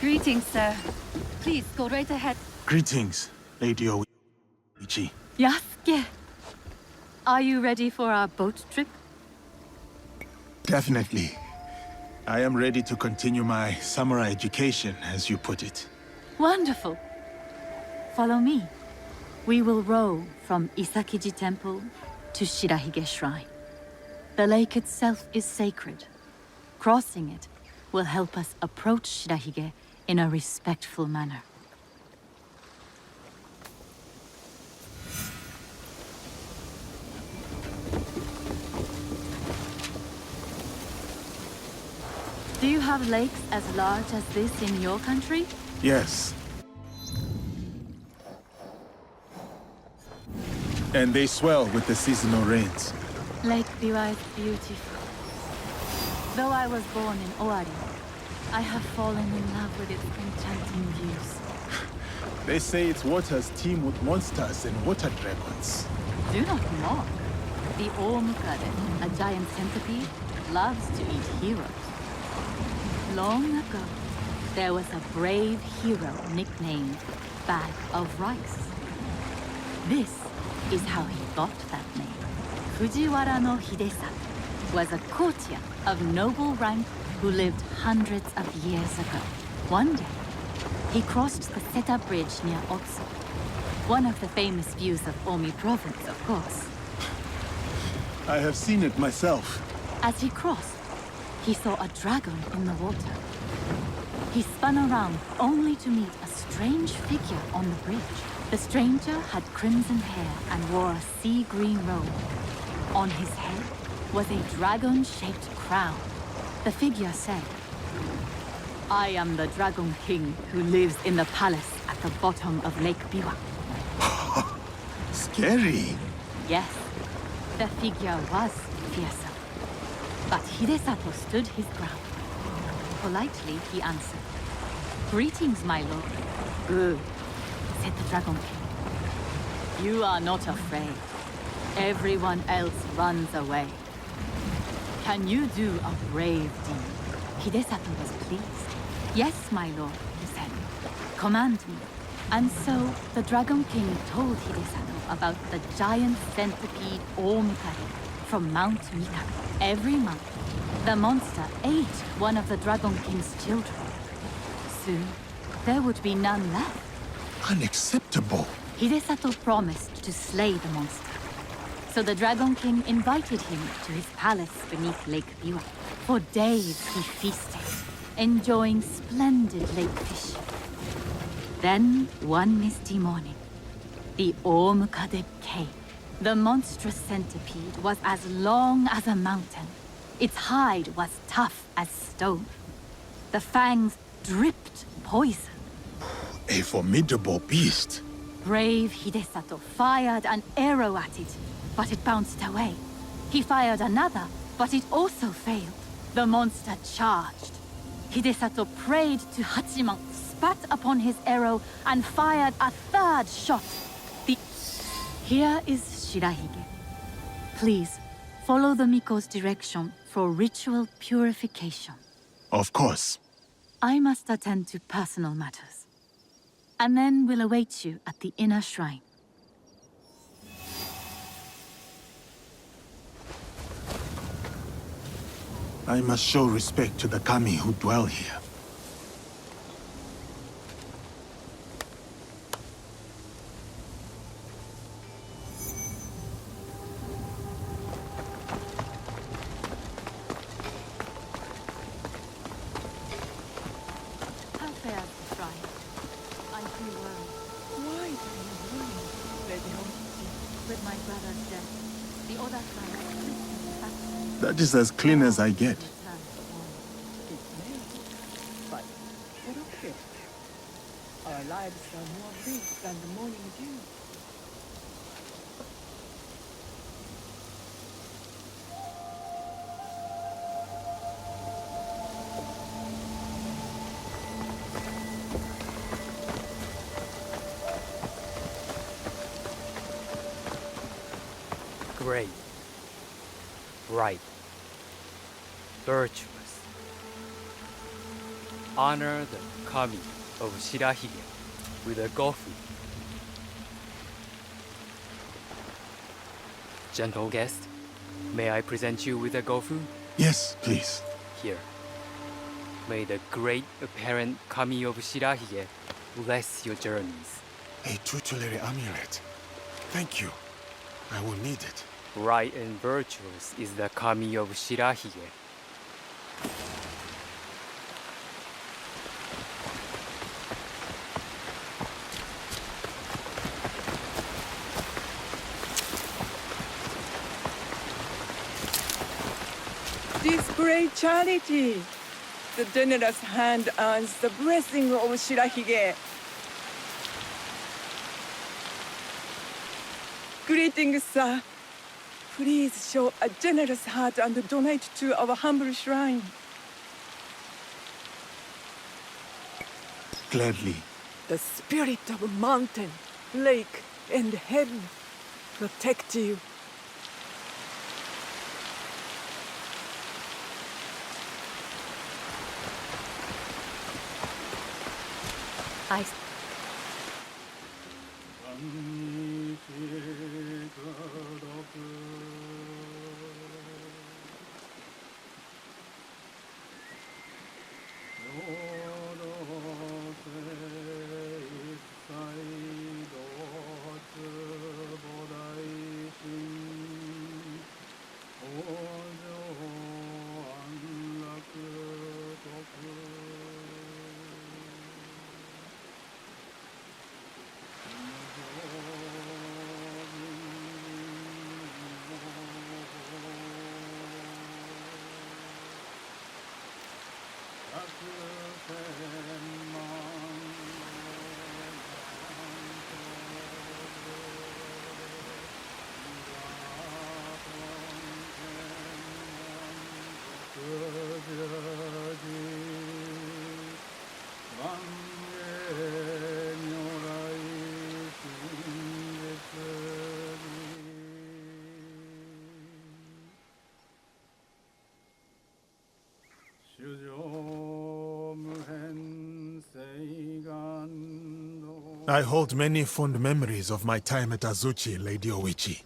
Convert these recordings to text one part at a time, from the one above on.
Greetings, sir. Please, go right ahead. Greetings, Lady Oichi. Dasker! Are you ready for our boat trip? Definitely. I am ready to continue my samurai education, as you put it. Wonderful. Follow me. We will row from Isakiji Temple to Shirahige Shrine. The lake itself is sacred. Crossing it will help us approach Shirahige in a respectful manner. Do you have lakes as large as this in your country? Yes. And they swell with the seasonal rains. Lake Biwa is beautiful. Though I was born in Owari, I have fallen in love with its enchanting views. They say its waters teem with monsters and water dragons. Do not mock. The Omukade, a giant centipede, loves to eat heroes. Long ago, there was a brave hero nicknamed Bag of Rice. This is how he got that name. Fujiwara no Hidesato was a courtier of noble rank who lived hundreds of years ago. One day, he crossed the Seta Bridge near Otsu, one of the famous views of Omi province, of course. I have seen it myself. As he crossed, he saw a dragon in the water. He spun around only to meet a strange figure on the bridge. The stranger had crimson hair and wore a sea green robe. On his head was a dragon-shaped crown. The figure said, "I am the Dragon King who lives in the palace at the bottom of Lake Biwa." Scary. Yes, the figure was fearsome. But Hidesato stood his ground. Politely, he answered, "Greetings, my lord." "Good," said the Dragon King. "You are not afraid. Everyone else runs away. Can you do a brave deed?" Hidesato was pleased. "Yes, my lord," he said. "Command me." And so the Dragon King told Hidesato about the giant centipede Omukade from Mount Mikado. Every month, the monster ate one of the Dragon King's children. Soon, there would be none left. Unacceptable. Hidesato promised to slay the monster. So the Dragon King invited him to his palace beneath Lake Biwa. For days he feasted, enjoying splendid lake fish. Then, one misty morning, the Omukade came. The monstrous centipede was as long as a mountain. Its hide was tough as stone. The fangs dripped poison. A formidable beast. Brave Hidesato fired an arrow at it, but it bounced away. He fired another, but it also failed. The monster charged. Hidesato prayed to Hachiman, spat upon his arrow, and fired a third shot. Here is Shirahige. Please, follow the Miko's direction for ritual purification. Of course. I must attend to personal matters. And then we'll await you at the inner shrine. I must show respect to the kami who dwell here. How fares the shrine? I feel worried. Why do you worry, Lady Oichi? With my brother's death, the Oda clan is listening back. That is as clean as I get. Return to Omi. It may, but what of it? Our lives are more brief than the morning dew. Great, bright, virtuous. honor the kami of Shirahige with a gofu. Gentle guest, may I present you with a gofu? Yes, please. Here. May the great apparent kami of Shirahige bless your journeys. A tutelary amulet. Thank you. I will need it. Bright and virtuous is the kami of Shirahige. This great charity. The generous hand earns the blessing of Shirahige. Greetings, sir. Please show a generous heart and donate to our humble shrine. Gladly. The spirit of mountain, lake, and heaven protect you. I... I hold many fond memories of my time at Azuchi, Lady Oichi.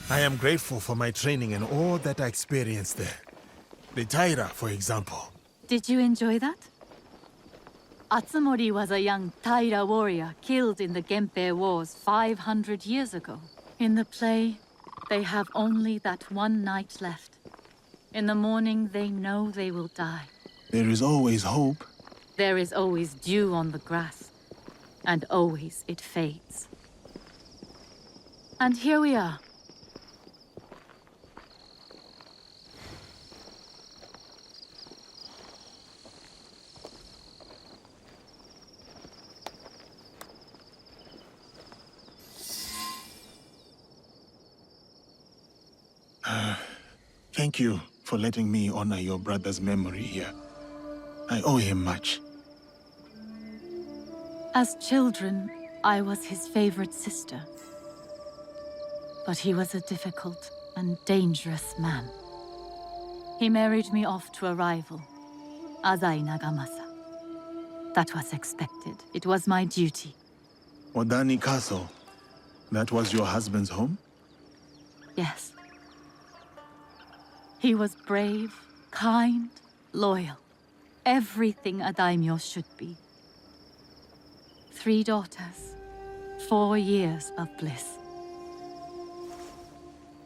I am grateful for my training and all that I experienced there. The Taira, for example. Did you enjoy that? Atsumori was a young Taira warrior killed in the Genpei Wars 500 years ago. In the play, they have only that one night left. In the morning, they know they will die. There is always hope. There is always dew on the grass. And always it fades. And here we are. Thank you for letting me honor your brother's memory here. I owe him much. As children, I was his favorite sister. But he was a difficult and dangerous man. He married me off to a rival, Azai Nagamasa. That was expected. It was my duty. Odani Castle. That was your husband's home? Yes. He was brave, kind, loyal. Everything a daimyo should be. 3 daughters, 4 years of bliss.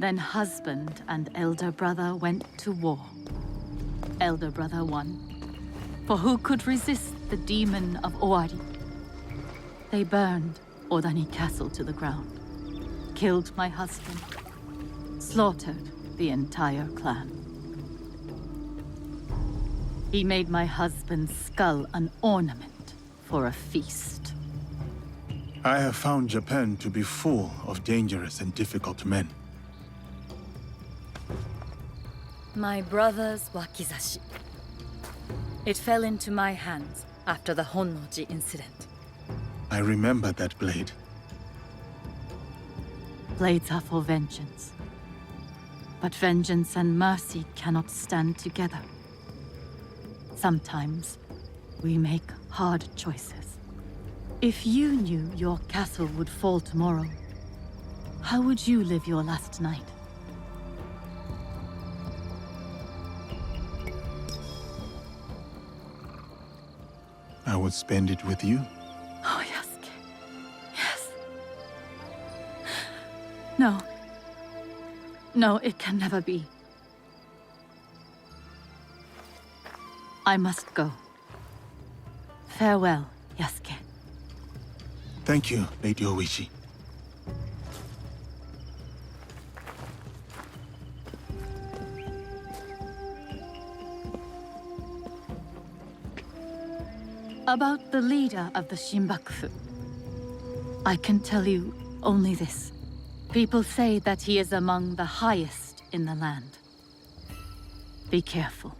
Then husband and elder brother went to war. Elder brother won. For who could resist the demon of Owari? They burned Odani Castle to the ground, killed my husband, slaughtered the entire clan. He made my husband's skull an ornament for a feast. I have found Japan to be full of dangerous and difficult men. My brother's wakizashi. It fell into my hands after the Honnoji incident. I remember that blade. Blades are for vengeance. But vengeance and mercy cannot stand together. Sometimes, we make hard choices. If you knew your castle would fall tomorrow, how would you live your last night? I would spend it with you. Oh, Yasuke. Yes. No. No, it can never be. I must go. Farewell, Yasuke. Thank you, Lady Oichi. About the leader of the Shinbakufu, I can tell you only this. People say that he is among the highest in the land. Be careful.